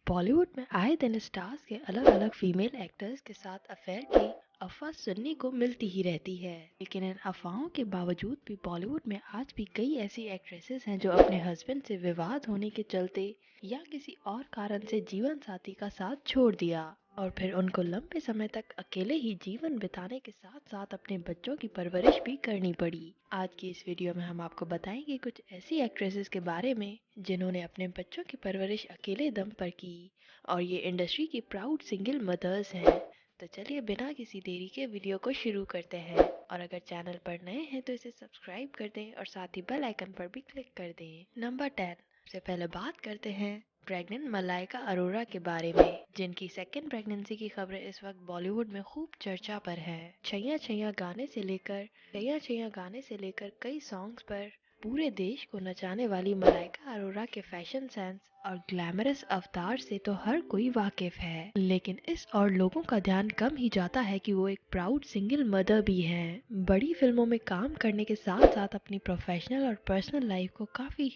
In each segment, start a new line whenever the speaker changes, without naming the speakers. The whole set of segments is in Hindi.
बॉलीवुड में आए दिन स्टार्स के अलग अलग फीमेल एक्टर्स के साथ अफेयर की अफवाह सुनने को मिलती ही रहती है। लेकिन इन अफवाहों के बावजूद भी बॉलीवुड में आज भी कई ऐसी एक्ट्रेसेस हैं जो अपने हस्बैंड से विवाद होने के चलते या किसी और कारण से जीवन साथी का साथ छोड़ दिया और फिर उनको लंबे समय तक अकेले ही जीवन बिताने के साथ साथ अपने बच्चों की परवरिश भी करनी पड़ी। आज की इस वीडियो में हम आपको बताएंगे कुछ ऐसी एक्ट्रेसेस के बारे में जिन्होंने अपने बच्चों की परवरिश अकेले दम पर की और ये इंडस्ट्री की प्राउड सिंगल मदर्स हैं। तो चलिए बिना किसी देरी के वीडियो को शुरू करते हैं और अगर चैनल पर नए हैं तो इसे सब्सक्राइब कर दें और साथ ही बेल आइकन पर भी क्लिक कर दें। नंबर 10 सबसे पहले बात करते हैं प्रेग्नेंट मलाइका अरोरा के बारे में, जिनकी सेकेंड प्रेगनेंसी की खबरें इस वक्त बॉलीवुड में खूब चर्चा पर है। छैया छैया गाने से लेकर कई सॉन्ग्स पर पूरे देश को नचाने वाली मलाइका अरोरा के फैशन सेंस और ग्लैमरस अवतार से तो हर कोई वाकिफ है, लेकिन इस और लोगों का ध्यान कम ही जाता है कि वो एक प्राउड सिंगल मदर भी हैं। बड़ी फिल्मों में काम करने के साथ साथ अपनी प्रोफेशनल और पर्सनल लाइफ को काफी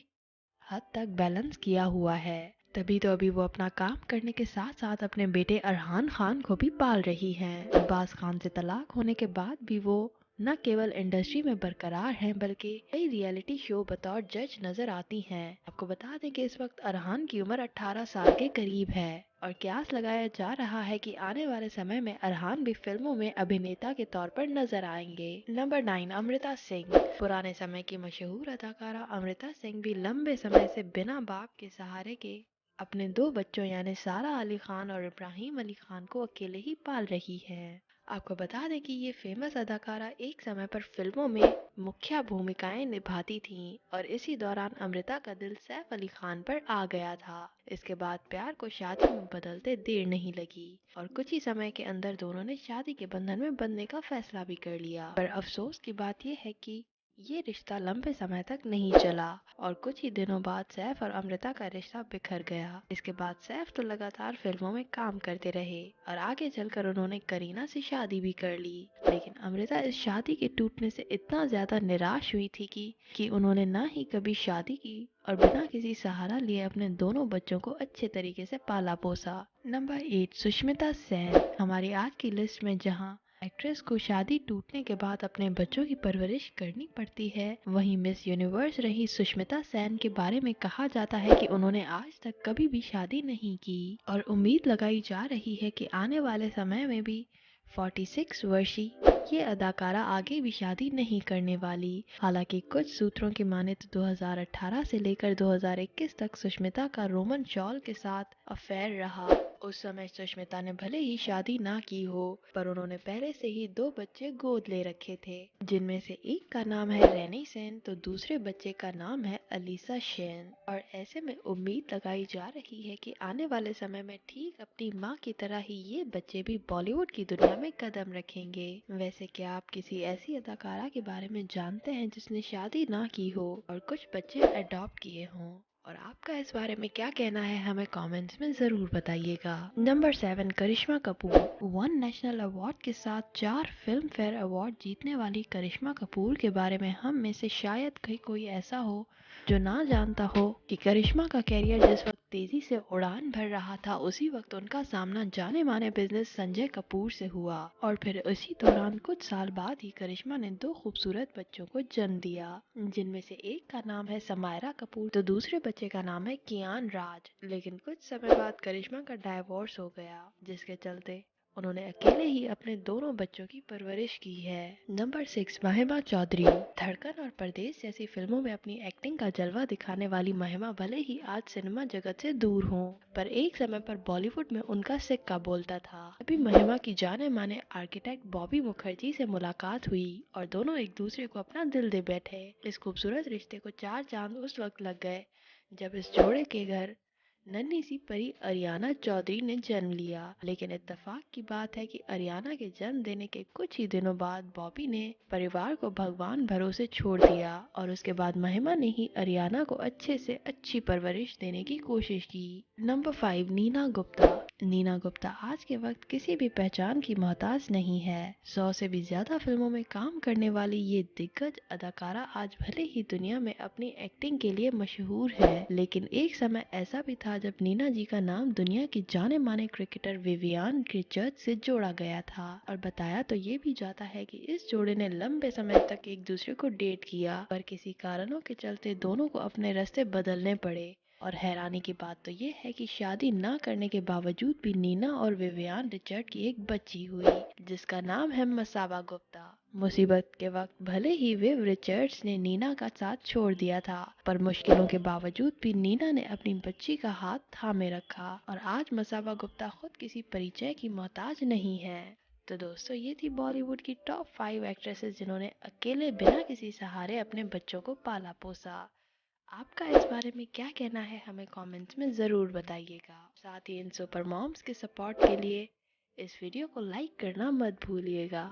हद तक बैलेंस किया हुआ है। तभी तो अभी वो अपना काम करने के साथ साथ अपने बेटे अरहान खान को भी पाल रही हैं। अब्बास खान से तलाक होने के बाद भी वो न केवल इंडस्ट्री में बरकरार हैं बल्कि कई रियलिटी शो बतौर जज नजर आती हैं। आपको बता दें कि इस वक्त अरहान की उम्र 18 साल के करीब है और कयास लगाया जा रहा है कि आने वाले समय में अरहान भी फिल्मों में अभिनेता के तौर पर नजर आएंगे। नंबर 9 अमृता सिंह। पुराने समय की मशहूर अदाकारा अमृता सिंह भी लंबे समय से बिना बाप के सहारे के अपने दो बच्चों यानी सारा अली खान और इब्राहिम अली खान को अकेले ही पाल रही है। आपको बता दें कि ये फेमस अदाकारा एक समय पर फिल्मों में मुख्य भूमिकाएं निभाती थीं और इसी दौरान अमृता का दिल सैफ अली खान पर आ गया था। इसके बाद प्यार को शादी में बदलते देर नहीं लगी और कुछ ही समय के अंदर दोनों ने शादी के बंधन में बंधने का फैसला भी कर लिया। पर अफसोस की बात यह है कि ये रिश्ता लंबे समय तक नहीं चला और कुछ ही दिनों बाद सैफ और अमृता का रिश्ता बिखर गया। इसके बाद सैफ तो लगातार फिल्मों में काम करते रहे और आगे चलकर उन्होंने करीना से शादी भी कर ली, लेकिन अमृता इस शादी के टूटने से इतना ज्यादा निराश हुई थी कि उन्होंने ना ही कभी शादी की और बिना किसी सहारा लिए अपने दोनों बच्चों को अच्छे तरीके से पाला पोसा। नंबर 8 सुष्मिता सेन। हमारी आज की लिस्ट में जहां एक्ट्रेस को शादी टूटने के बाद अपने बच्चों की परवरिश करनी पड़ती है, वहीं मिस यूनिवर्स रही सुष्मिता सेन के बारे में कहा जाता है कि उन्होंने आज तक कभी भी शादी नहीं की और उम्मीद लगाई जा रही है कि आने वाले समय में भी 46 वर्षीय ये अदाकारा आगे भी शादी नहीं करने वाली। हालांकि कुछ सूत्रों की माने तो 2018 से लेकर 2021 तक सुष्मिता का रोमन शॉल के साथ अफेयर रहा। उस समय सुष्मिता ने भले ही शादी ना की हो, पर उन्होंने पहले से ही दो बच्चे गोद ले रखे थे, जिनमें से एक का नाम है रेनी सेन तो दूसरे बच्चे का नाम है अलीसा शेन। और ऐसे में उम्मीद लगाई जा रही है कि आने वाले समय में ठीक अपनी माँ की तरह ही ये बच्चे भी बॉलीवुड की दुनिया में कदम रखेंगे। वैसे क्या आप किसी ऐसी अदाकारा के बारे में जानते हैं जिसने शादी ना की हो और कुछ बच्चे अडॉप्ट किए हों? और आपका इस बारे में क्या कहना है हमें कमेंट्स में जरूर बताइएगा। नंबर 7 करिश्मा कपूर। 1 नेशनल अवार्ड के साथ 4 फिल्म फेयर अवार्ड जीतने वाली करिश्मा कपूर के बारे में हम में से शायद कोई ऐसा हो जो ना जानता हो कि करिश्मा का कैरियर जिस वक्त तेजी से उड़ान भर रहा था, उसी वक्त उनका सामना जाने माने बिजनेस संजय कपूर से हुआ और फिर उसी दौरान कुछ साल बाद ही करिश्मा ने 2 खूबसूरत बच्चों को जन्म दिया, जिनमें से एक का नाम है समायरा कपूर तो दूसरे बच्चे का नाम है कियान राज। लेकिन कुछ समय बाद करिश्मा का डाइवोर्स हो गया, जिसके चलते उन्होंने अकेले ही अपने दोनों बच्चों की परवरिश की है। नंबर 6 महिमा चौधरी। धड़कन और परदेश जैसी फिल्मों में अपनी एक्टिंग का जलवा दिखाने वाली महिमा भले ही आज सिनेमा जगत से दूर हों, पर एक समय पर बॉलीवुड में उनका सिक्का बोलता था। अभी महिमा की जाने माने आर्किटेक्ट बॉबी मुखर्जी से मुलाकात हुई और दोनों एक दूसरे को अपना दिल दे बैठे। इस खूबसूरत रिश्ते को 4 चांद उस वक्त लग गए जब इस जोड़े के घर नन्ही सी परी अरियाना चौधरी ने जन्म लिया। लेकिन इत्तेफाक की बात है कि अरियाना के जन्म देने के कुछ ही दिनों बाद बॉबी ने परिवार को भगवान भरोसे छोड़ दिया और उसके बाद महिमा ने ही अरियाना को अच्छे से अच्छी परवरिश देने की कोशिश की। नंबर 5 नीना गुप्ता। नीना गुप्ता आज के वक्त किसी भी पहचान की मोहताज नहीं है। 100 से भी ज्यादा फिल्मों में काम करने वाली ये दिग्गज अदाकारा आज भले ही दुनिया में अपनी एक्टिंग के लिए मशहूर है, लेकिन एक समय ऐसा भी था जब नीना जी का नाम दुनिया की जाने माने क्रिकेटर विवियन रिचर्ड से जोड़ा गया था। और बताया तो ये भी जाता है कि इस जोड़े ने लंबे समय तक एक दूसरे को डेट किया, पर किसी कारणों के चलते दोनों को अपने रास्ते बदलने पड़े। और हैरानी की बात तो ये है कि शादी ना करने के बावजूद भी नीना और विवियन रिचर्ड की एक बच्ची हुई, जिसका नाम है मसावा गुप्ता। मुसीबत के वक्त भले ही विव रिचर्ड्स ने नीना का साथ छोड़ दिया था, पर मुश्किलों के बावजूद भी नीना ने अपनी बच्ची का हाथ थामे रखा और आज मसावा गुप्ता खुद किसी परिचय की मोहताज नहीं है। तो दोस्तों, ये थी बॉलीवुड की टॉप 5 एक्ट्रेसेस जिन्होंने अकेले बिना किसी सहारे अपने बच्चों को पाला पोसा। आपका इस बारे में क्या कहना है, हमें कमेंट्स में ज़रूर बताइएगा। साथ ही इन सुपर मॉम्स के सपोर्ट के लिए इस वीडियो को लाइक करना मत भूलिएगा।